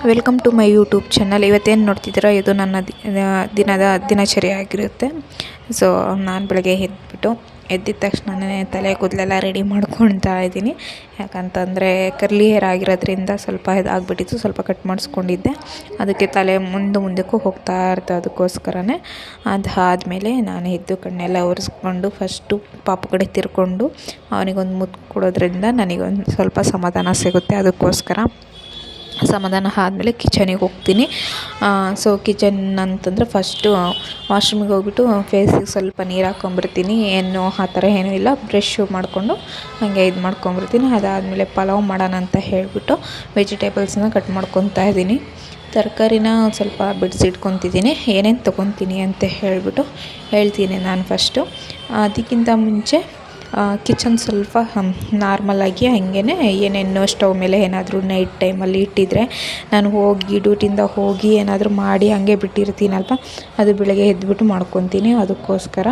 Welcome to my YouTube channel. ಇವತ್ತೇನು ನೋಡ್ತಿದ್ದೀರಾ, ಇದು ನನ್ನ ದಿನದ ದಿನಚರಿ ಆಗಿರುತ್ತೆ. ಸೊ ನಾನು ಬೆಳಗ್ಗೆ ಎದ್ದಿದ ತಕ್ಷಣವೇ ತಲೆ ಕೂದಲೆಲ್ಲ ರೆಡಿ ಮಾಡ್ಕೊಳ್ತಾ ಇದ್ದೀನಿ. ಯಾಕಂತಂದರೆ ಕರ್ಲಿ ಹೇರ್ ಆಗಿರೋದ್ರಿಂದ ಸ್ವಲ್ಪ ಇದಾಗ್ಬಿಟ್ಟಿತ್ತು, ಸ್ವಲ್ಪ ಕಟ್ ಮಾಡಿಸ್ಕೊಂಡಿದ್ದೆ. ಅದಕ್ಕೆ ತಲೆ ಮುಂದಕ್ಕೂ ಹೋಗ್ತಾ ಇರ್ತದೆ, ಅದಕ್ಕೋಸ್ಕರನೇ. ಅದಾದಮೇಲೆ ನಾನು ಎದ್ದು ಕಣ್ಣೆಲ್ಲ ಒರೆಸ್ಕೊಂಡು ಫಸ್ಟು ಪಾಪು ಕಡೆ ತಿರ್ಕೊಂಡು ಅವನಿಗೊಂದು ಮುತ್ತು ಕೊಡೋದ್ರಿಂದ ನನಗೊಂದು ಸ್ವಲ್ಪ ಸಮಾಧಾನ ಸಿಗುತ್ತೆ. ಅದಕ್ಕೋಸ್ಕರ ಸಮಾಧಾನ ಆದಮೇಲೆ ಕಿಚನಿಗೆ ಹೋಗ್ತೀನಿ. ಸೊ ಕಿಚನ್ ಅಂತಂದರೆ ಫಸ್ಟು ವಾಶ್ರೂಮಿಗೆ ಹೋಗ್ಬಿಟ್ಟು ಫೇಸಿಗೆ ಸ್ವಲ್ಪ ನೀರು ಹಾಕ್ಕೊಂಬಿಡ್ತೀನಿ. ಏನು ಆ ಥರ ಏನೂ ಇಲ್ಲ, ಬ್ರಷ್ ಮಾಡಿಕೊಂಡು ಹಾಗೆ ಇದು ಮಾಡ್ಕೊಂಬಿಡ್ತೀನಿ. ಅದಾದಮೇಲೆ ಪಲಾವ್ ಮಾಡೋಣ ಅಂತ ಹೇಳಿಬಿಟ್ಟು ವೆಜಿಟೇಬಲ್ಸ್ನ ಕಟ್ ಮಾಡ್ಕೊತಾ ಇದ್ದೀನಿ. ತರಕಾರಿನ ಸ್ವಲ್ಪ ಬಿಡಿಸಿಟ್ಕೊತಿದ್ದೀನಿ. ಏನೇನು ತೊಗೊತೀನಿ ಅಂತ ಹೇಳ್ತೀನಿ ನಾನು ಫಸ್ಟು. ಅದಕ್ಕಿಂತ ಮುಂಚೆ ಕಿಚನ್ ಸ್ವಲ್ಪ ನಾರ್ಮಲಾಗಿ ಹಾಗೇ ಏನೇನು ಸ್ಟವ್ ಮೇಲೆ ಏನಾದರೂ ನೈಟ್ ಟೈಮಲ್ಲಿ ಇಟ್ಟಿದ್ರೆ ನಾನು ಹೋಗಿ ಡ್ಯೂಟಿಯಿಂದ ಹೋಗಿ ಏನಾದರೂ ಮಾಡಿ ಹಾಗೆ ಬಿಟ್ಟಿರ್ತೀನಲ್ವ, ಅದು ಬೆಳಗ್ಗೆ ಎದ್ದುಬಿಟ್ಟು ಮಾಡ್ಕೊತೀನಿ. ಅದಕ್ಕೋಸ್ಕರ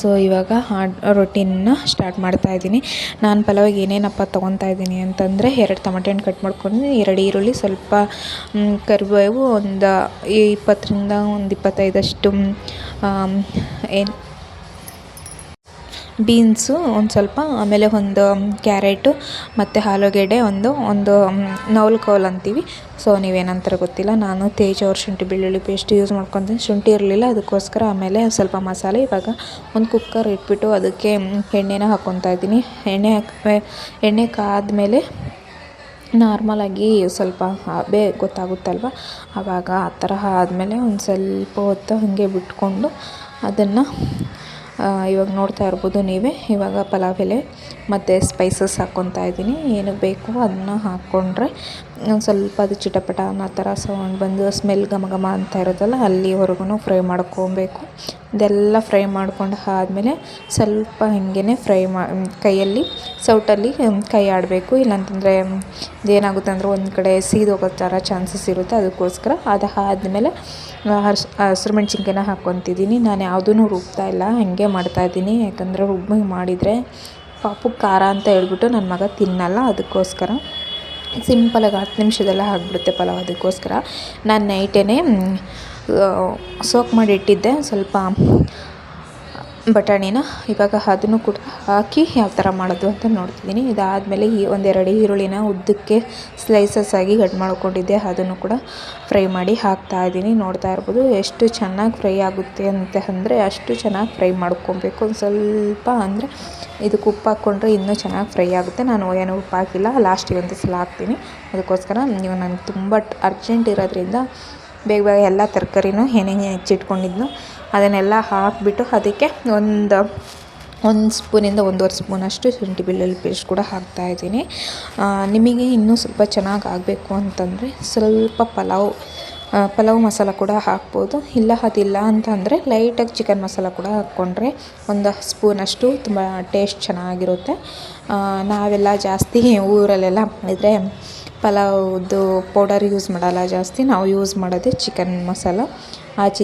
ಸೊ ಇವಾಗ ರೊಟೀನ್ನ ಸ್ಟಾರ್ಟ್ ಮಾಡ್ತಾಯಿದ್ದೀನಿ. ನಾನು ಪಲಾವಿಗೆ ಏನೇನಪ್ಪ ತೊಗೊತಾ ಇದ್ದೀನಿ ಅಂತಂದರೆ 2 ಟೊಮೆಟೊ ಹಣ್ಣು ಕಟ್ ಮಾಡ್ಕೊಂಡು, 2 ಈರುಳ್ಳಿ, ಸ್ವಲ್ಪ ಕರಿಬೇವು, ಒಂದು 20ರಿಂದ 25 ಬೀನ್ಸು ಒಂದು ಸ್ವಲ್ಪ, ಆಮೇಲೆ ಒಂದು ಕ್ಯಾರೆಟು ಮತ್ತು ಆಲೂಗೆಡ್ಡೆ, ಒಂದು ನವಲಕೋಲು ಅಂತೀವಿ. ಸೊ ನೀವೇನಂತಾರೆ ಗೊತ್ತಿಲ್ಲ. ನಾನು ತೇಜ ಅವ್ರ ಶುಂಠಿ ಬೆಳ್ಳುಳ್ಳಿ ಪೇಸ್ಟ್ ಯೂಸ್ ಮಾಡ್ಕೊತೀನಿ. ಶುಂಠಿ ಇರಲಿಲ್ಲ, ಅದಕ್ಕೋಸ್ಕರ. ಆಮೇಲೆ ಸ್ವಲ್ಪ ಮಸಾಲೆ. ಇವಾಗ ಒಂದು ಕುಕ್ಕರ್ ಇಟ್ಬಿಟ್ಟು ಅದಕ್ಕೆ ಎಣ್ಣೆನ ಹಾಕ್ಕೊತಾ ಇದ್ದೀನಿ. ಎಣ್ಣೆ ಕಾದ್ಮೇಲೆ ನಾರ್ಮಲಾಗಿ ಸ್ವಲ್ಪ ಗೊತ್ತಾಗುತ್ತಲ್ವ, ಆವಾಗ ಆ ಥರ ಆದಮೇಲೆ ಒಂದು ಸ್ವಲ್ಪ ಹೊತ್ತು ಹಾಗೆ ಬಿಟ್ಕೊಂಡು ಅದನ್ನು ಇವಾಗ ನೋಡ್ತಾ ಇರ್ಬೋದು ನೀವೇ. ಇವಾಗ ಪಲಾವ್ ಎಲೆ ಮತ್ತು ಸ್ಪೈಸಸ್ ಹಾಕ್ಕೊತಾ ಇದ್ದೀನಿ. ಏನು ಬೇಕು ಅದನ್ನು ಹಾಕ್ಕೊಂಡ್ರೆ ಒಂದು ಸ್ವಲ್ಪ ಅದು ಚಿಟಪಟ ಅನ್ನೋ ಥರ ಸೌಂಡ್ ಬಂದು ಸ್ಮೆಲ್ ಘಮ ಅಂತ ಇರೋದಲ್ಲ, ಅಲ್ಲಿವರೆಗೂ ಫ್ರೈ ಮಾಡ್ಕೊಬೇಕು. ಇದೆಲ್ಲ ಫ್ರೈ ಮಾಡ್ಕೊಂಡು ಆದಮೇಲೆ ಸ್ವಲ್ಪ ಹಾಗೇ ಕೈಯಲ್ಲಿ ಸೌಟಲ್ಲಿ ಕೈ ಆಡಬೇಕು. ಇಲ್ಲಾಂತಂದರೆ ಇದೇನಾಗುತ್ತೆ ಅಂದರೆ ಒಂದು ಕಡೆ ಸೀದೋಗೋ ಥರ ಚಾನ್ಸಸ್ ಇರುತ್ತೆ. ಅದಕ್ಕೋಸ್ಕರ ಅದಾದಮೇಲೆ ಹಸಿರು ಮೆಣಸಿನ್ಕಾಯಿನ ಹಾಕ್ಕೊತಿದ್ದೀನಿ. ನಾನು ಯಾವುದೂ ರುಬ್ತಾ ಇಲ್ಲ, ಹಾಗೆ ಮಾಡ್ತಾಯಿದ್ದೀನಿ. ಯಾಕಂದರೆ ರುಬ್ಬಿ ಮಾಡಿದರೆ ಪಾಪು ಖಾರ ಅಂತ ಹೇಳ್ಬಿಟ್ಟು ನನ್ನ ಮಗ ತಿನ್ನಲ್ಲ. ಅದಕ್ಕೋಸ್ಕರ ಸಿಂಪಲಾಗಿ 10 ನಿಮಿಷದಲ್ಲ ಆಗಿಬಿಡುತ್ತೆ ಪಲಾವ್. ಅದಕ್ಕೋಸ್ಕರ ನಾನು ನೈಟೇ ಸೋಕ್ ಮಾಡಿ ಇಟ್ಟಿದ್ದೆ ಸ್ವಲ್ಪ ಬಟಾಣಿನ. ಇವಾಗ ಅದನ್ನು ಕೂಡ ಹಾಕಿ ಯಾವ ಥರ ಮಾಡೋದು ಅಂತ ನೋಡ್ತಿದ್ದೀನಿ. ಇದಾದಮೇಲೆ 1-2 ಈರುಳ್ಳಿನ ಉದ್ದಕ್ಕೆ ಸ್ಲೈಸಸ್ ಆಗಿ ಕಟ್ ಮಾಡ್ಕೊಂಡಿದ್ದೆ, ಅದನ್ನು ಕೂಡ ಫ್ರೈ ಮಾಡಿ ಹಾಕ್ತಾಯಿದ್ದೀನಿ. ನೋಡ್ತಾ ಇರ್ಬೋದು ಎಷ್ಟು ಚೆನ್ನಾಗಿ ಫ್ರೈ ಆಗುತ್ತೆ ಅಂತ ಅಂದರೆ ಅಷ್ಟು ಚೆನ್ನಾಗಿ ಫ್ರೈ ಮಾಡ್ಕೊಬೇಕು. ಒಂದು ಸ್ವಲ್ಪ ಅಂದರೆ ಇದಕ್ಕೆ ಉಪ್ಪು ಹಾಕ್ಕೊಂಡ್ರೆ ಇನ್ನೂ ಚೆನ್ನಾಗಿ ಫ್ರೈ ಆಗುತ್ತೆ. ನಾನು ಏನೂ ಉಪ್ಪು ಹಾಕಿಲ್ಲ, ಲಾಸ್ಟಿಗೆ ಒಂದು ಸಲ ಹಾಕ್ತೀನಿ. ಅದಕ್ಕೋಸ್ಕರ ನೀವು ನಾನು ತುಂಬ ಅರ್ಜೆಂಟ್ ಇರೋದ್ರಿಂದ ಬೇಗ ಎಲ್ಲ ತರಕಾರಿನೂ ಏನೇನು ಹೆಚ್ಚಿಟ್ಕೊಂಡಿದ್ನೋ ಅದನ್ನೆಲ್ಲ ಹಾಕಿಬಿಟ್ಟು ಅದಕ್ಕೆ ಒಂದು ಸ್ಪೂನಿಂದ 1.5 ಸ್ಪೂನಷ್ಟು ಶುಂಠಿ ಬೆಳ್ಳುಳ್ಳಿ ಪೇಸ್ಟ್ ಕೂಡ ಹಾಕ್ತಾಯಿದ್ದೀನಿ. ನಿಮಗೆ ಇನ್ನೂ ಸ್ವಲ್ಪ ಚೆನ್ನಾಗಿ ಆಗಬೇಕು ಅಂತಂದರೆ ಸ್ವಲ್ಪ ಪಲಾವ್ ಮಸಾಲ ಕೂಡ ಹಾಕ್ಬೋದು. ಅದಿಲ್ಲ ಅಂತಂದರೆ ಲೈಟಾಗಿ ಚಿಕನ್ ಮಸಾಲ ಕೂಡ ಹಾಕ್ಕೊಂಡ್ರೆ 1 ಸ್ಪೂನಷ್ಟು ತುಂಬ ಟೇಸ್ಟ್ ಚೆನ್ನಾಗಿರುತ್ತೆ. ನಾವೆಲ್ಲ ಜಾಸ್ತಿ ಊರಲ್ಲೆಲ್ಲ ಮಾಡಿದರೆ ಪಲಾವ್ದು ಪೌಡರ್ ಯೂಸ್ ಮಾಡಲ್ಲ ಜಾಸ್ತಿ. ನಾವು ಯೂಸ್ ಮಾಡೋದೇ ಚಿಕನ್ ಮಸಾಲ,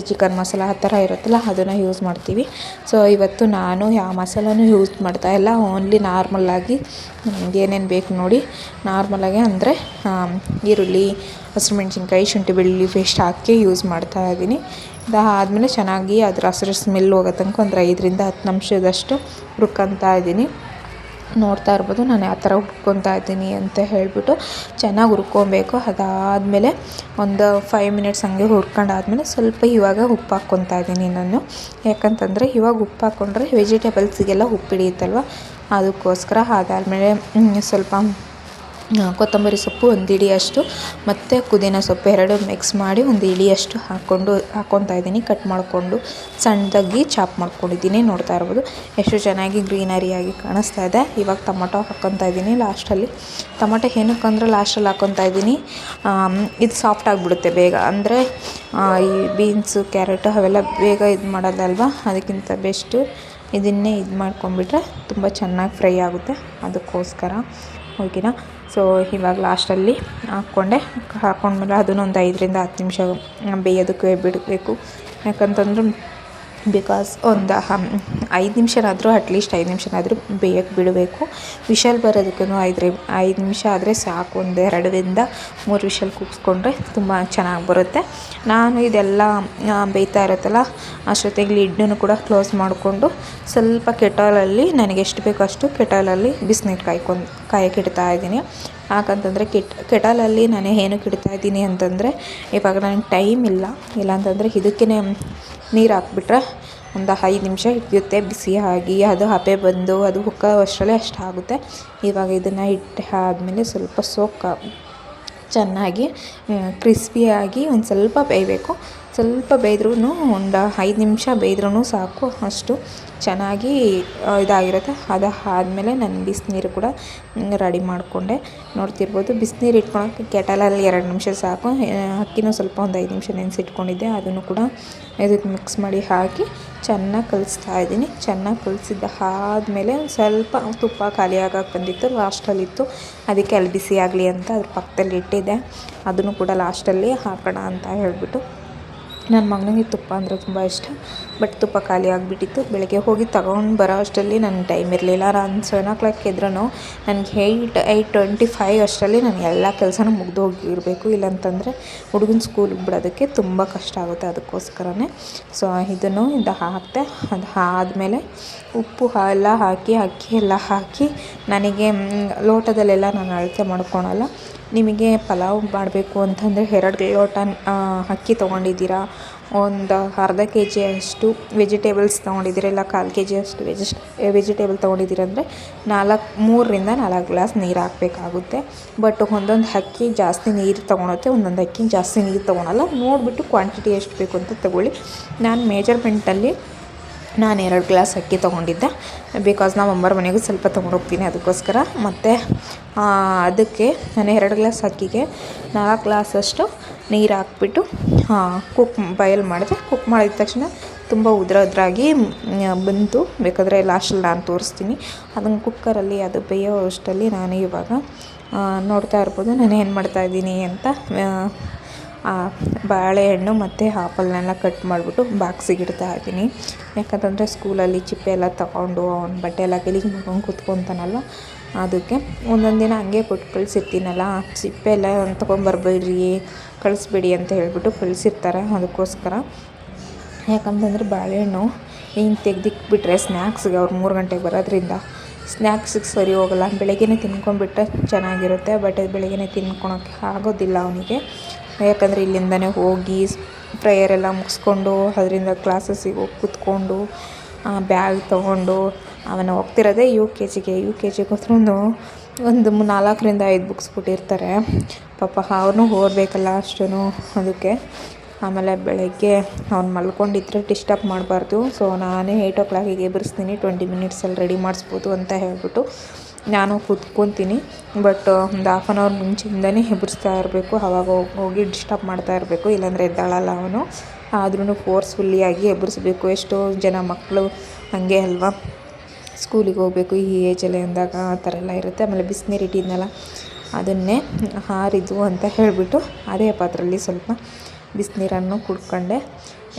ಚಿಕನ್ ಮಸಾಲ ಆ ಥರ ಇರುತ್ತಲ್ಲ, ಅದನ್ನು ಯೂಸ್ ಮಾಡ್ತೀವಿ. ಸೊ ಇವತ್ತು ನಾನು ಯಾವ ಮಸಾಲನೂ ಯೂಸ್ ಮಾಡ್ತಾಯಿಲ್ಲ, ಓನ್ಲಿ ನಾರ್ಮಲಾಗಿ ಏನೇನು ಬೇಕು ನೋಡಿ ನಾರ್ಮಲಾಗಿ ಅಂದರೆ ಈರುಳ್ಳಿ, ಹಸಿರು ಮೆಣಸಿನ್ಕಾಯಿ, ಶುಂಠಿ ಬೆಳ್ಳುಳ್ಳಿ ಪೇಸ್ಟ್ ಹಾಕಿ ಯೂಸ್ ಮಾಡ್ತಾಯಿದ್ದೀನಿ. ಇದಾದಮೇಲೆ ಚೆನ್ನಾಗಿ ಅದರ ಹಸಿರು ಸ್ಮೆಲ್ ಹೋಗೋ ತನಕ ಒಂದು 5ರಿಂದ 10 ನಿಮಿಷದಷ್ಟು ಹುರ್ಕೊತಾ ಇದ್ದೀನಿ. ನೋಡ್ತಾ ಇರ್ಬೋದು ನಾನು ಯಾವ ಥರ ಹುರ್ಕೊತಾ ಇದ್ದೀನಿ ಅಂತ ಹೇಳಿಬಿಟ್ಟು. ಚೆನ್ನಾಗಿ ಹುರ್ಕೊಬೇಕು. ಅದಾದಮೇಲೆ ಒಂದು 5 ಮಿನಿಟ್ಸ್ ಹಾಗೆ ಹುರ್ಕೊಂಡಾದ್ಮೇಲೆ ಸ್ವಲ್ಪ ಇವಾಗ ಉಪ್ಪು ಹಾಕ್ಕೊತಾ ಇದ್ದೀನಿ ನಾನು. ಯಾಕಂತಂದರೆ ಇವಾಗ ಉಪ್ಪು ಹಾಕ್ಕೊಂಡ್ರೆ ವೆಜಿಟೇಬಲ್ಸಿಗೆಲ್ಲ ಉಪ್ಪು ಹಿಡಿಯುತ್ತಲ್ವ, ಅದಕ್ಕೋಸ್ಕರ. ಅದಾದಮೇಲೆ ಸ್ವಲ್ಪ ಕೊತ್ತಂಬರಿ ಸೊಪ್ಪು 1 ಹಿಡಿಯಷ್ಟು ಮತ್ತು ಪುದೀನ ಸೊಪ್ಪು 2 ಮಿಕ್ಸ್ ಮಾಡಿ 1 ಹಿಡಿಯಷ್ಟು ಹಾಕ್ಕೊತಾ ಇದ್ದೀನಿ. ಕಟ್ ಮಾಡಿಕೊಂಡು ಸಣ್ಣದಾಗಿ ಚಾಪ್ ಮಾಡ್ಕೊಂಡಿದ್ದೀನಿ. ನೋಡ್ತಾ ಇರ್ಬೋದು ಎಷ್ಟು ಚೆನ್ನಾಗಿ ಗ್ರೀನರಿಯಾಗಿ ಕಾಣಿಸ್ತಾ ಇದೆ. ಇವಾಗ ಟೊಮೊಟೊ ಹಾಕ್ಕೊತಾ ಇದ್ದೀನಿ ಲಾಸ್ಟಲ್ಲಿ. ಟೊಮೊಟೊ ಏನಕ್ಕಂದ್ರೆ ಲಾಸ್ಟಲ್ಲಿ ಹಾಕ್ಕೊತಾ ಇದ್ದೀನಿ, ಇದು ಸಾಫ್ಟ್ ಆಗಿಬಿಡುತ್ತೆ ಬೇಗ. ಅಂದರೆ ಈ ಬೀನ್ಸು, ಕ್ಯಾರೆಟು ಅವೆಲ್ಲ ಬೇಗ ಇದು ಮಾಡೋದಲ್ವ, ಅದಕ್ಕಿಂತ ಬೆಸ್ಟು ಇದನ್ನೇ ಇದು ಮಾಡ್ಕೊಂಬಿಟ್ರೆ ತುಂಬ ಚೆನ್ನಾಗಿ ಫ್ರೈ ಆಗುತ್ತೆ. ಅದಕ್ಕೋಸ್ಕರ ಓಕೆನಾ. ಸೊ ಇವಾಗ ಲಾಸ್ಟಲ್ಲಿ ಹಾಕ್ಕೊಂಡ್ಮೇಲೆ ಅದನ್ನು ಒಂದು 5ರಿಂದ 10 ನಿಮಿಷ ಬೇಯೋದಕ್ಕೆ ಬಿಡಬೇಕು. ಯಾಕಂತಂದ್ರೆ ಬಿಕಾಸ್ ಒಂದು 5 ನಿಮಿಷನಾದರೂ ಅಟ್ಲೀಸ್ಟ್ 5 ನಿಮಿಷನಾದರೂ ಬೇಯಕ್ಕೆ ಬಿಡಬೇಕು. ವಿಷಲ್ ಬರೋದಕ್ಕೂ 5 ನಿಮಿಷ ಆದರೆ ಸಾಕು. ಒಂದು 2ರಿಂದ 3 ವಿಷಲ್ ಕೂಗಿಸ್ಕೊಂಡ್ರೆ ತುಂಬ ಚೆನ್ನಾಗಿ ಬರುತ್ತೆ. ನಾನು ಇದೆಲ್ಲ ಬೇಯ್ತಾ ಇರುತ್ತಲ್ಲ ಅಷ್ಟೊತ್ತಿಗೆ ಲಿಡ್ಡನ್ನು ಕೂಡ ಕ್ಲೋಸ್ ಮಾಡಿಕೊಂಡು ಸ್ವಲ್ಪ ಕೆಟಲಲ್ಲಿ ನನಗೆ ಎಷ್ಟು ಬೇಕೋ ಅಷ್ಟು ಕೆಟಲಲ್ಲಿ ಬಿಸಿನೀರು ಕಾಯಕ್ಕೆ ಇಡ್ತಾ ಇದ್ದೀನಿ. ಯಾಕಂತಂದರೆ ಕೆಟಲಲ್ಲಿ ನಾನು ಏನಕ್ಕೆ ಇಡ್ತಾ ಇದ್ದೀನಿ ಅಂತಂದರೆ ಇವಾಗ ನನಗೆ ಟೈಮ್ ಇಲ್ಲಾಂತಂದರೆ ಇದಕ್ಕೇ ನೀರು ಹಾಕ್ಬಿಟ್ರೆ ಒಂದು 5 ನಿಮಿಷ ಹಿಡಿಯುತ್ತೆ ಬಿಸಿಯಾಗಿ, ಅದು ಹಬೆ ಬಂದು ಅದು ಹುಕ್ಕೋ ಅಷ್ಟರಲ್ಲೇ ಅಷ್ಟಾಗುತ್ತೆ. ಇವಾಗ ಇದನ್ನು ಇಟ್ಟು ಆದಮೇಲೆ ಸ್ವಲ್ಪ ಚೆನ್ನಾಗಿ ಕ್ರಿಸ್ಪಿಯಾಗಿ ಒಂದು ಸ್ವಲ್ಪ ಬೇಯಬೇಕು. ಸ್ವಲ್ಪ ಬೇಯ್ದ್ರೂ ಒಂದು 5 ನಿಮಿಷ ಬೇಯ್ದ್ರೂ ಸಾಕು, ಅಷ್ಟು ಚೆನ್ನಾಗಿ ಇದಾಗಿರುತ್ತೆ. ಅದು ಆದಮೇಲೆ ನಾನು ಬಿಸಿನೀರು ಕೂಡ ರೆಡಿ ಮಾಡಿಕೊಂಡೆ. ನೋಡ್ತಿರ್ಬೋದು ಬಿಸಿನೀರು ಇಟ್ಕೊಳಕ್ಕೆ ಕೆಟಲಲ್ಲಿ 2 ನಿಮಿಷ ಸಾಕು. ಅಕ್ಕಿನೂ ಸ್ವಲ್ಪ ಒಂದು 5 ನಿಮಿಷ ನೆನೆಸಿಟ್ಕೊಂಡಿದ್ದೆ, ಅದನ್ನು ಕೂಡ ಇದಕ್ಕೆ ಮಿಕ್ಸ್ ಮಾಡಿ ಹಾಕಿ ಚೆನ್ನಾಗಿ ಕಲಿಸ್ತಾ ಇದ್ದೀನಿ. ಚೆನ್ನಾಗಿ ಕಲಿಸಿದ್ದ ಆದಮೇಲೆ ಸ್ವಲ್ಪ ತುಪ್ಪ ಖಾಲಿ ಆಗಕ್ಕೆ ಬಂದಿತ್ತು, ಲಾಸ್ಟಲ್ಲಿತ್ತು. ಅದಕ್ಕೆ ಅಲ್ಲಿ ಬಿಸಿ ಆಗಲಿ ಅಂತ ಅದ್ರ ಪಕ್ಕದಲ್ಲಿ ಇಟ್ಟಿದ್ದೆ. ಅದನ್ನು ಕೂಡ ಲಾಸ್ಟಲ್ಲಿ ಹಾಕೋಣ ಅಂತ ಹೇಳಿಬಿಟ್ಟು. ನನ್ನ ಮಗನಿಗೆ ತುಪ್ಪ ಅಂದರೆ ತುಂಬ ಇಷ್ಟ, ಬಟ್ ತುಪ್ಪ ಖಾಲಿ ಆಗಿಬಿಟ್ಟಿತ್ತು. ಬೆಳಗ್ಗೆ ಹೋಗಿ ತಗೊಂಡು ಬರೋ ಅಷ್ಟರಲ್ಲಿ ನನಗೆ ಟೈಮ್ ಇರಲಿಲ್ಲ. ನಾನು 7 o'clock ಎದ್ರೂ ನನಗೆ 8:25 ಅಷ್ಟರಲ್ಲಿ ನಾನು ಎಲ್ಲ ಕೆಲಸನೂ ಮುಗ್ದು ಹೋಗಿರಬೇಕು. ಇಲ್ಲಾಂತಂದರೆ ಹುಡುಗನ ಸ್ಕೂಲಿಗೆ ಬಿಡೋದಕ್ಕೆ ತುಂಬ ಕಷ್ಟ ಆಗುತ್ತೆ. ಅದಕ್ಕೋಸ್ಕರನೇ ಸೊ ಇದನ್ನು ಹಾಕಿದೆ. ಅದು ಆದಮೇಲೆ ಉಪ್ಪು ಎಲ್ಲ ಹಾಕಿ ಅಕ್ಕಿ ಎಲ್ಲ ಹಾಕಿ, ನನಗೆ ಲೋಟದಲ್ಲೆಲ್ಲ ನಾನು ಅಳತೆ ಮಾಡ್ಕೊಳಲ್ಲ. ನಿಮಗೆ ಪಲಾವ್ ಮಾಡಬೇಕು ಅಂತಂದರೆ 2 ಲೋಟ ಅಕ್ಕಿ ತೊಗೊಂಡಿದ್ದೀರಾ, ಒಂದು ಅರ್ಧ kg ಅಷ್ಟು ವೆಜಿಟೇಬಲ್ಸ್ ತೊಗೊಂಡಿದ್ದೀರ, ಇಲ್ಲ 1/4 kg ಅಷ್ಟು ವೆಜಿಟೇಬಲ್ ತೊಗೊಂಡಿದ್ದೀರ ಅಂದರೆ 3ರಿಂದ 4 ಗ್ಲಾಸ್ ನೀರು ಹಾಕಬೇಕಾಗುತ್ತೆ. ಬಟ್ ಒಂದೊಂದು ಅಕ್ಕಿ ಜಾಸ್ತಿ ನೀರು ತೊಗೊಳುತ್ತೆ, ಒಂದೊಂದು ಅಕ್ಕಿ ಜಾಸ್ತಿ ನೀರು ತೊಗೊಳಲ್ಲ. ನೋಡಿಬಿಟ್ಟು ಕ್ವಾಂಟಿಟಿ ಎಷ್ಟು ಬೇಕು ಅಂತ ತೊಗೊಳ್ಳಿ. ನಾನು ಮೆಜರ್ಮೆಂಟಲ್ಲಿ 2 ಗ್ಲಾಸ್ ಅಕ್ಕಿ ತೊಗೊಂಡಿದ್ದೆ. ಬಿಕಾಸ್ ನಾವು ಅಮ್ಮರ ಮನೆಗೂ ಸ್ವಲ್ಪ ತೊಗೊಂಡೋಗ್ತೀನಿ, ಅದಕ್ಕೋಸ್ಕರ. ಮತ್ತು ಅದಕ್ಕೆ ನಾನು 2 ಗ್ಲಾಸ್ ಅಕ್ಕಿಗೆ 4 ಗ್ಲಾಸಷ್ಟು ನೀರು ಹಾಕ್ಬಿಟ್ಟು ಬಾಯ್ಲ್ ಮಾಡಿದೆ. ಕುಕ್ ಮಾಡಿದ ತಕ್ಷಣ ತುಂಬ ಉದ್ರಾಗಿ ಬಂತು. ಬೇಕಾದರೆ ಲಾಸ್ಟಲ್ಲಿ ನಾನು ತೋರಿಸ್ತೀನಿ. ಅದನ್ನು ಕುಕ್ಕರಲ್ಲಿ ಅದು ಬೇಯೋ ಅಷ್ಟರಲ್ಲಿ ನಾನು ಇವಾಗ ನೋಡ್ತಾ ಇರ್ಬೋದು ನಾನು ಏನು ಮಾಡ್ತಾಯಿದ್ದೀನಿ ಅಂತ. ಬಾಳೆಹಣ್ಣು ಮತ್ತು ಆಪಲ್ನೆಲ್ಲ ಕಟ್ ಮಾಡಿಬಿಟ್ಟು ಬಾಕ್ಸಿಗೆ ಇಡ್ತಾ ಇದ್ದೀನಿ. ಯಾಕಂತಂದರೆ ಸ್ಕೂಲಲ್ಲಿ ಚಿಪ್ಪೆ ಎಲ್ಲ ತಗೊಂಡು ಅವ್ನ ಬಟ್ಟೆ ಎಲ್ಲ ಗಲೀಜು ಮಾಡ್ಕೊಂಡು ಕೂತ್ಕೊತಾನಲ್ವ, ಅದಕ್ಕೆ ಒಂದೊಂದು ದಿನ ಹಂಗೆ ಕೊಟ್ಟು ಕಳಿಸಿರ್ತೀನಲ್ಲ, ಸಿಪ್ಪೆ ಎಲ್ಲ ತೊಗೊಂಬರ್ಬೇಡ್ರಿ, ಕಳಿಸ್ಬೇಡಿ ಅಂತ ಹೇಳ್ಬಿಟ್ಟು ಕಳಿಸಿರ್ತಾರೆ. ಅದಕ್ಕೋಸ್ಕರ ಯಾಕಂತಂದರೆ ಬಾಳೆಹಣ್ಣು ಹಿಂಗೆ ತೆಗ್ದಿಕ್ಬಿಟ್ರೆ ಸ್ನ್ಯಾಕ್ಸ್ಗೆ ಅವ್ರು 3 ಗಂಟೆಗೆ ಬರೋದ್ರಿಂದ ಸ್ನ್ಯಾಕ್ಸಿಗೆ ಸರಿ ಹೋಗಲ್ಲ. ಬೆಳಗ್ಗೆನೇ ತಿನ್ಕೊಂಡ್ಬಿಟ್ರೆ ಚೆನ್ನಾಗಿರುತ್ತೆ, ಬಟ್ ಬೆಳಗ್ಗೆನೇ ತಿನ್ಕೊಳಕ್ಕೆ ಆಗೋದಿಲ್ಲ ಅವನಿಗೆ. ಯಾಕಂದರೆ ಇಲ್ಲಿಂದನೇ ಹೋಗಿ ಪ್ರೇಯರೆಲ್ಲ ಮುಗಿಸ್ಕೊಂಡು ಅದರಿಂದ ಕ್ಲಾಸಸ್ಸಿಗೆ ಹೋಗಿ ಕೂತ್ಕೊಂಡು ಬ್ಯಾಗ್ ತೊಗೊಂಡು ಅವನು ಹೋಗ್ತಿರೋದೇ ಯು ಕೆ ಜಿಗೆ ಹೋದ್ರೂ ಒಂದು 4ರಿಂದ 5 ಬುಕ್ಸ್ ಕೊಟ್ಟಿರ್ತಾರೆ. ಪಾಪ ಅವ್ರನ್ನೂ ಓದಬೇಕಲ್ಲ ಅಷ್ಟೂ. ಅದಕ್ಕೆ ಆಮೇಲೆ ಬೆಳಗ್ಗೆ ಅವ್ನು ಮಲ್ಕೊಂಡಿದ್ರೆ ಡಿಸ್ಟರ್ಬ್ ಮಾಡಬಾರ್ದು. ಸೊ ನಾನೇ 8 o'clock ಎಬ್ಬಿಸ್ತೀನಿ, 20 minutesಲ್ಲಿ ರೆಡಿ ಮಾಡಿಸ್ಬೋದು ಅಂತ ಹೇಳ್ಬಿಟ್ಟು ನಾನು ಕೂತ್ಕೊತೀನಿ. ಬಟ್ ಒಂದು 1/2 an hour ಮುಂಚೆಯಿಂದನೇ ಎಬ್ಬಿಸ್ತಾ ಇರಬೇಕು. ಆವಾಗ ಹೋಗಿ ಡಿಸ್ಟರ್ಬ್ ಮಾಡ್ತಾ ಇರಬೇಕು, ಇಲ್ಲಾಂದರೆ ಎದ್ದಾಳಲ್ಲ ಅವನು. ಆದ್ರೂ ಫೋರ್ಸ್ಫುಲ್ಲಿಯಾಗಿ ಎಬ್ಬಿಸ್ಬೇಕು. ಎಷ್ಟೋ ಜನ ಮಕ್ಕಳು ಹಾಗೆ ಅಲ್ವಾ, ಸ್ಕೂಲಿಗೆ ಹೋಗಬೇಕು ಈ ಏಜಲ್ಲಿ ಅಂದಾಗ ಆ ಥರ ಎಲ್ಲ ಇರುತ್ತೆ. ಆಮೇಲೆ ಬಿಸಿನೀರು ಇಟ್ಟಿದ್ನಲ್ಲ ಅದನ್ನೇ ಹಾರಿದ್ದು ಅಂತ ಹೇಳಿಬಿಟ್ಟು ಅದೇ ಪಾತ್ರೆಯಲ್ಲಿ ಸ್ವಲ್ಪ ಬಿಸಿನೀರನ್ನು ಕುಡ್ಕೊಂಡೆ.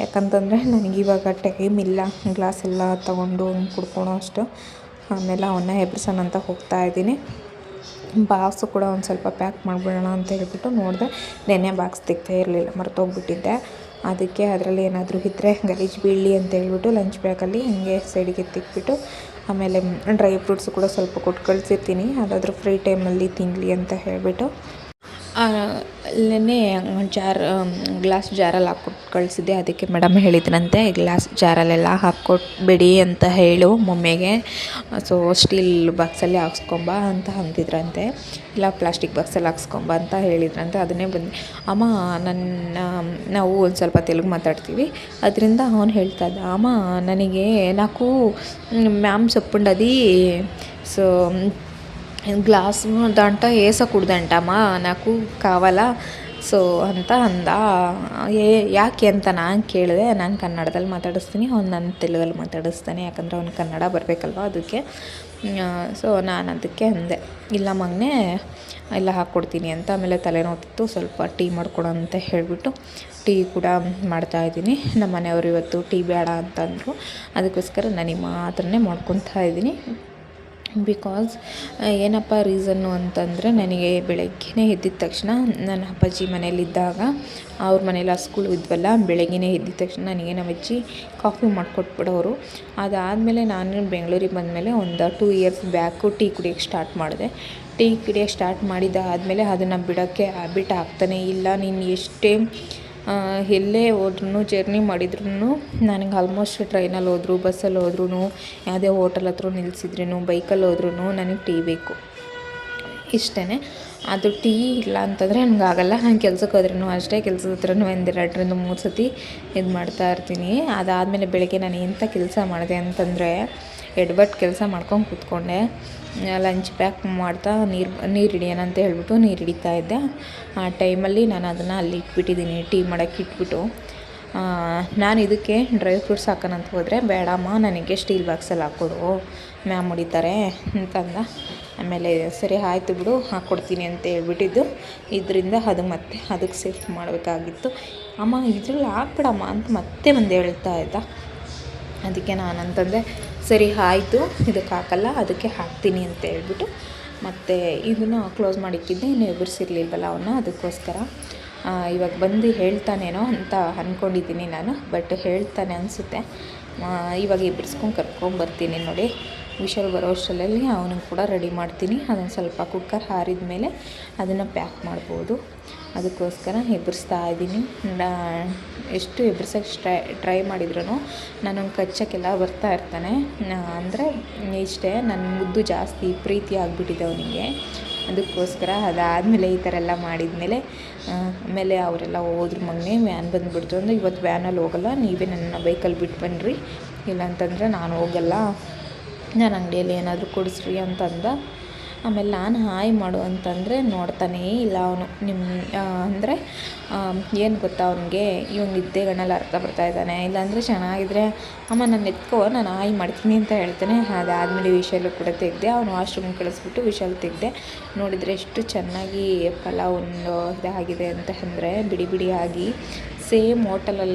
ಯಾಕಂತಂದರೆ ನನಗಿವಾಗ ಟೈಮ್ ಇಲ್ಲ ಗ್ಲಾಸೆಲ್ಲ ತೊಗೊಂಡು ಕುಡ್ಕೊಳೋ ಅಷ್ಟು. ಆಮೇಲೆ ಅವನ್ನ ಎಬ್ಬಿಸೋಣ ಅಂತ ಹೋಗ್ತಾಯಿದ್ದೀನಿ. ಬಾಕ್ಸು ಕೂಡ ಒಂದು ಸ್ವಲ್ಪ ಪ್ಯಾಕ್ ಮಾಡಿಬಿಡೋಣ ಅಂತ ಹೇಳ್ಬಿಟ್ಟು ನೋಡಿದೆ. ನೆನ್ನೆ ಬಾಕ್ಸ್ ತೆಗ್ತಾ ಇರಲಿಲ್ಲ, ಮರ್ತೋಗ್ಬಿಟ್ಟಿದ್ದೆ. ಅದಕ್ಕೆ ಅದರಲ್ಲಿ ಏನಾದರೂ ಇದ್ದರೆ ಗಲೀಜು ಬೀಳಲಿ ಅಂತ ಹೇಳ್ಬಿಟ್ಟು ಲಂಚ್ ಬ್ಯಾಗಲ್ಲಿ ಹಾಗೆ ಸೈಡಿಗೆ ತೆಗ್ಬಿಟ್ಟು, ಆಮೇಲೆ ಡ್ರೈ ಫ್ರೂಟ್ಸು ಕೂಡ ಸ್ವಲ್ಪ ಕೊಟ್ಟು ಕಳಿಸಿರ್ತೀನಿ, ಅದಾದರೂ ಫ್ರೀ ಟೈಮಲ್ಲಿ ತಿನ್ನಲಿ ಅಂತ ಹೇಳಿಬಿಟ್ಟು. ಅಲ್ಲೇ ಗ್ಲಾಸ್ ಜಾರಲ್ಲಿ ಹಾಕ್ಕೊಟ್ಟು ಕಳಿಸಿದ್ದೆ. ಅದಕ್ಕೆ ಮೇಡಮ್ ಹೇಳಿದ್ರಂತೆ ಗ್ಲಾಸ್ ಜಾರಲ್ಲೆಲ್ಲ ಹಾಕ್ಕೊಟ್ಬೇಡಿ ಅಂತ ಹೇಳು ಮಮ್ಮಿಗೆ, ಸೊ ಸ್ಟೀಲ್ ಬಾಕ್ಸಲ್ಲಿ ಹಾಕ್ಸ್ಕೊಂಬ ಅಂತ ಅಂತಿದ್ರಂತೆ, ಇಲ್ಲ ಪ್ಲಾಸ್ಟಿಕ್ ಬಾಕ್ಸಲ್ಲಿ ಹಾಕ್ಸ್ಕೊಂಬ ಅಂತ ಹೇಳಿದ್ರಂತೆ. ಅದನ್ನೇ ಅಮ್ಮ ನಾವು ಒಂದು ಸ್ವಲ್ಪ ತೆಲುಗು ಮಾತಾಡ್ತೀವಿ, ಅದರಿಂದ ಅವನು ಹೇಳ್ತಾ ಇದ್ದ, ಅಮ್ಮ ನನಗೆ నాకు మ్యామ్ చెప్పుండది సో గ్లాస్ దాంట్లో వేసకూడదంటమ్మా, నాకు కావాలా ಸೊ ಅಂತ ಅಂದ. ಯಾಕೆ ಅಂತ ನಾನು ಕೇಳಿದೆ. ನಾನು ಕನ್ನಡದಲ್ಲಿ ಮಾತಾಡಿಸ್ತೀನಿ, ಅವ್ನು ನನ್ನ ತೆಲುಗಲ್ಲಿ ಮಾತಾಡಿಸ್ತಾನೆ, ಯಾಕಂದರೆ ಅವ್ನು ಕನ್ನಡ ಬರಬೇಕಲ್ವ, ಅದಕ್ಕೆ ಸೊ ನಾನು ಅದಕ್ಕೆ ಅಂದೆ ಇಲ್ಲ ಮಗನೇ ಎಲ್ಲ ಹಾಕ್ಕೊಡ್ತೀನಿ ಅಂತ. ಆಮೇಲೆ ತಲೆನೋವಿತ್ತು, ಸ್ವಲ್ಪ ಟೀ ಮಾಡ್ಕೊಡು ಅಂತ ಹೇಳಿಬಿಟ್ಟು ಟೀ ಕೂಡ ಮಾಡ್ತಾಯಿದ್ದೀನಿ. ನಮ್ಮ ಮನೆಯವರು ಇವತ್ತು ಟೀ ಬೇಡ ಅಂತಂದರು, ಅದಕ್ಕೋಸ್ಕರ ನನಗೆ ಮಾತ್ರನೇ ಮಾಡ್ಕೊತಾ ಇದ್ದೀನಿ. ಬಿಕಾಸ್ ಏನಪ್ಪ ರೀಸನ್ನು ಅಂತಂದರೆ, ನನಗೆ ಬೆಳಗ್ಗೆ ಎದ್ದಿದ ತಕ್ಷಣ ನನ್ನ ಅಪ್ಪಾಜಿ ಮನೇಲಿದ್ದಾಗ ಅವ್ರ ಮನೇಲಿ ಸ್ಕೂಲ್ ಇದ್ವಲ್ಲ, ಬೆಳಗ್ಗೆ ಎದ್ದಿದ ತಕ್ಷಣ ನನಗೆ ನಮ್ಮ ಅಜ್ಜಿ ಕಾಫಿ ಮಾಡಿಕೊಟ್ಬಿಡೋರು. ಅದಾದಮೇಲೆ ನಾನು ಬೆಂಗಳೂರಿಗೆ ಬಂದಮೇಲೆ ಒಂದು 2 ಇಯರ್ಸ್ ಬ್ಯಾಕು ಟೀ ಕುಡಿಯೋಕ್ಕೆ ಸ್ಟಾರ್ಟ್ ಮಾಡಿದೆ. ಟೀ ಕುಡಿಯೋಕ್ಕೆ ಸ್ಟಾರ್ಟ್ ಮಾಡಿದ್ದಾದಮೇಲೆ ಅದನ್ನು ಬಿಡೋಕ್ಕೆ ಹ್ಯಾಬಿಟ್ ಆಗ್ತಾನೇ ಇಲ್ಲ. ನೀನು ಎಷ್ಟೇ ಎಲ್ಲೇ ಹೋದ್ರೂ ಜರ್ನಿ ಮಾಡಿದ್ರೂ ನನಗೆ ಆಲ್ಮೋಸ್ಟ್ ಟ್ರೈನಲ್ಲಿ ಹೋದ್ರು, ಬಸ್ಸಲ್ಲಿ ಹೋದ್ರೂ, ಯಾವುದೇ ಹೋಟೆಲ್ ಹತ್ರ ನಿಲ್ಲಿಸಿದ್ರೂ, ಬೈಕಲ್ಲಿ ಹೋದ್ರೂ ನನಗೆ ಟೀ ಬೇಕು, ಇಷ್ಟೇ. ಅದು ಟೀ ಇಲ್ಲ ಅಂತಂದರೆ ನನಗಾಗಲ್ಲ. ನಾನು ಕೆಲ್ಸಕ್ಕೆ ಹೋದ್ರೂ ಅಷ್ಟೇ, ಕೆಲ್ಸದ ಹತ್ರನೂ 2-3 ಸತಿ ಇದು ಮಾಡ್ತಾಯಿರ್ತೀನಿ. ಅದಾದಮೇಲೆ ಬೆಳಗ್ಗೆ ನಾನು ಎಂಥ ಕೆಲಸ ಮಾಡಿದೆ ಅಂತಂದರೆ, ಎಡ್ಬಟ್ಟು ಕೆಲಸ ಮಾಡ್ಕೊಂಡು ಕೂತ್ಕೊಂಡೆ. ಲಂಚ್ ಪ್ಯಾಕ್ ಮಾಡ್ತಾ ನೀರು ಹಿಡಿಯೋಣ ಅಂತ ಹೇಳ್ಬಿಟ್ಟು ನೀರು ಹಿಡಿತಾಯಿದ್ದೆ. ಆ ಟೈಮಲ್ಲಿ ನಾನು ಅದನ್ನು ಅಲ್ಲಿ ಇಟ್ಬಿಟ್ಟಿದ್ದೀನಿ, ಟೀ ಮಾಡೋಕ್ಕೆ ಇಟ್ಬಿಟ್ಟು. ನಾನು ಇದಕ್ಕೆ ಡ್ರೈ ಫ್ರೂಟ್ಸ್ ಹಾಕೋಣ ಅಂತ ಹೋದರೆ, ಬೇಡಮ್ಮ ನನಗೆ ಸ್ಟೀಲ್ ಬಾಕ್ಸಲ್ಲಿ ಹಾಕ್ಕೊಡು, ಮ್ಯಾಮ್ ಹೊಡಿತಾರೆ ಅಂತಂದ. ಆಮೇಲೆ ಸರಿ ಆಯಿತು ಬಿಡು ಹಾಕ್ಕೊಡ್ತೀನಿ ಅಂತ ಹೇಳ್ಬಿಟ್ಟಿದ್ದು. ಇದರಿಂದ ಅದು ಮತ್ತೆ ಅದಕ್ಕೆ ಶಿಫ್ಟ್ ಮಾಡಬೇಕಾಗಿತ್ತು. ಅಮ್ಮ ಇದ್ರಲ್ಲಿ ಹಾಕ್ಬಿಡಮ್ಮ ಅಂತ ಮತ್ತೆ ಒಂದು ಹೇಳ್ತಾ ಇದ್ದ. ಅದಕ್ಕೆ ನಾನು ಅಂತಂದೆ, ಸರಿ ಆಯಿತು, ಇದಕ್ಕೆ ಹಾಕಲ್ಲ, ಅದಕ್ಕೆ ಹಾಕ್ತೀನಿ ಅಂತ ಹೇಳ್ಬಿಟ್ಟು ಮತ್ತು ಇದನ್ನು ಕ್ಲೋಸ್ ಮಾಡಿಕ್ಕಿದ್ದೆ. ಇನ್ನು ಎಬ್ಬರಿಸಿರ್ಲಿಲ್ವಲ್ಲ ಅವನ್ನ, ಅದಕ್ಕೋಸ್ಕರ ಇವಾಗ ಬಂದು ಹೇಳ್ತಾನೇನೋ ಅಂತ ಅಂದ್ಕೊಂಡಿದ್ದೀನಿ ನಾನು. ಬಟ್ ಹೇಳ್ತಾನೆ ಅನಿಸುತ್ತೆ. ಇವಾಗ ಎಬ್ಬರಿಸ್ಕೊಂಡು ಕರ್ಕೊಂಬರ್ತೀನಿ ನೋಡಿ. ವಿಶಾಲ್ ಬರೋ ಅಷ್ಟರಲ್ಲಿ ಅವನಿಗೆ ಕೂಡ ರೆಡಿ ಮಾಡ್ತೀನಿ. ಅದನ್ನು ಸ್ವಲ್ಪ ಕುಕ್ಕರ್ ಆರಿದ ಮೇಲೆ ಅದನ್ನು ಪ್ಯಾಕ್ ಮಾಡ್ಬೋದು. ಅದಕ್ಕೋಸ್ಕರ ಎಬ್ಬರಿಸ್ತಾ ಇದ್ದೀನಿ. ಎಷ್ಟು ಎಬ್ಬರಿಸೋಕ್ಕೆ ಟ್ರೈ ಮಾಡಿದ್ರೂ ನಾನು ಕಚ್ಚೋಕ್ಕೆಲ್ಲ ಬರ್ತಾ ಇರ್ತಾನೆ. ಅಂದರೆ ಇಷ್ಟೇ, ನನ್ನ ಮುದ್ದು ಜಾಸ್ತಿ ಪ್ರೀತಿ ಆಗಿಬಿಟ್ಟಿದೆ ಅವನಿಗೆ. ಅದಕ್ಕೋಸ್ಕರ ಅದಾದಮೇಲೆ ಈ ಥರ ಎಲ್ಲ ಮಾಡಿದ್ಮೇಲೆ ಆಮೇಲೆ ಅವರೆಲ್ಲ ಹೋದ್ರು. ಮಗನೇ ವ್ಯಾನ್ ಬಂದುಬಿಡ್ತು ಅಂದರೆ, ಇವತ್ತು ವ್ಯಾನಲ್ಲಿ ಹೋಗಲ್ಲ, ನೀವೇ ನನ್ನ ಬೈಕಲ್ಲಿ ಬಿಟ್ಟು ಬನ್ನಿರಿ, ಇಲ್ಲಾಂತಂದರೆ ನಾನು ಹೋಗಲ್ಲ, ನಾನು ಅಂಗಡಿಯಲ್ಲಿ ಏನಾದರೂ ಕೊಡಿಸ್ರಿ ಅಂತಂದ. ಆಮೇಲೆ ನಾನು ಹಾಯ್ ಮಾಡು ಅಂತಂದರೆ ನೋಡ್ತಾನೇ ಇಲ್ಲ ಅವನು. ಅಂದರೆ ಏನು ಗೊತ್ತಾ, ಅವನಿಗೆ ಇವಾಗ ನಿದ್ದೆಗಣ್ಣಲ್ಲಿ ಅರ್ಥ ಬರ್ತಾ ಇದ್ದಾನೆ. ಇಲ್ಲಾಂದರೆ ಚೆನ್ನಾಗಿದ್ರೆ ಅಮ್ಮ ನಾನು ಎತ್ಕೋ, ನಾನು ಹಾಯ್ ಮಾಡ್ತೀನಿ ಅಂತ ಹೇಳ್ತಾನೆ. ಅದಾದಮೇಲೆ ವಿಶಾಲು ಕೂಡ ತೆಗೆದೆ. ಅವನು ವಾಶ್ರೂಮ್ ಕಳಿಸ್ಬಿಟ್ಟು ವಿಶಾಲ್ ತೆಗೆದೆ. ನೋಡಿದರೆ ಎಷ್ಟು ಚೆನ್ನಾಗಿ ಪಲಾವ್ ಒಂದು ಇದಾಗಿದೆ ಅಂತ ಅಂದರೆ, ಬಿಡಿ ಬಿಡಿಯಾಗಿ ಸೇಮ್ ಹೋಟೆಲಲ್ಲಿ